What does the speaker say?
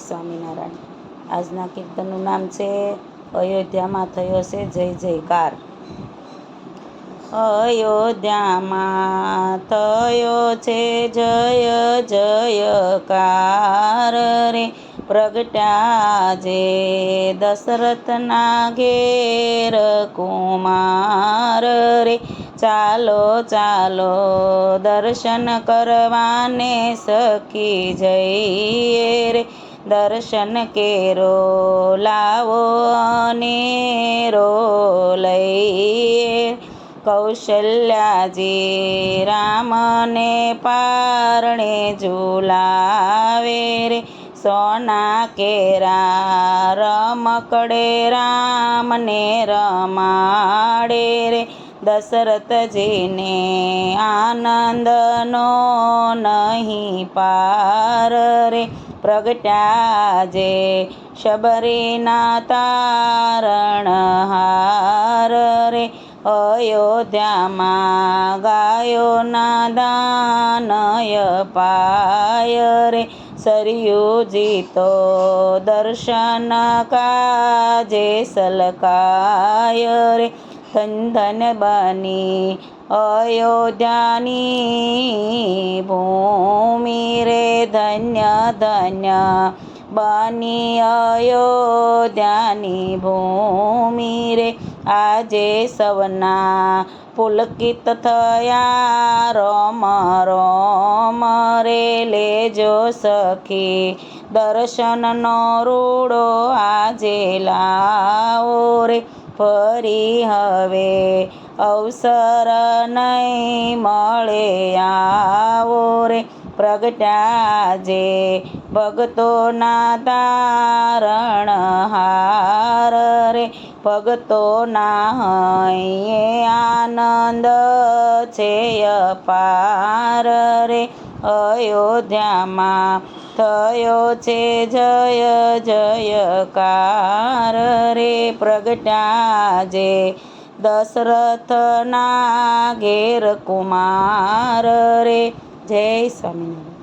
સ્વામિનારાયણ। આજના કીર્તનનું નામ છે અયોધ્યામાં થયો છે જય જયકાર। અયોધ્યામાં થયો છે જય જયકાર રે, પ્રગટ્યા જે દશરથના ઘેર કુમાર રે। ચાલો ચાલો દર્શન કરવાને સખી જઈએ રે, દર્શન કેરો લાવો અનેરો લઈએ। કૌશલ્યાજી રામને પારણે ઝુલાવે રે, સોના કેરા રમકડે રામને રમાડે રે। દશરથજીને આનંદનો નહીં પાર રે, પ્રગટ્યા જે શબરીના તારણહાર રે। અયોધ્યામાં ગાયોના દાનય પાય રે, સરયુજી તો દર્શન કાજે સલકાય રે। ધન ધન બની અયોધ્યાની ભૂમિ રે, ધન્ય ધન્ય બની અયોધ્યાની ભૂમિ રે। આજે સવના પુલકિત થયા રોમ રોમ રે, લેજો સખી દર્શનનો રૂડો આજે લાવો રે। ફરી હવે અવસર નહીં મળે આવો રે, પ્રગટ્યા જે ભગતોના તારણહાર રે। ભગતોના હૈયે આનંદ છે અપાર રે, અયોધ્યામાં થયો છે જય જયકાર રે, પ્રગટ્યા જે દશરથના ઘેર કુમાર રે। જય સ્વામિનારાયણ।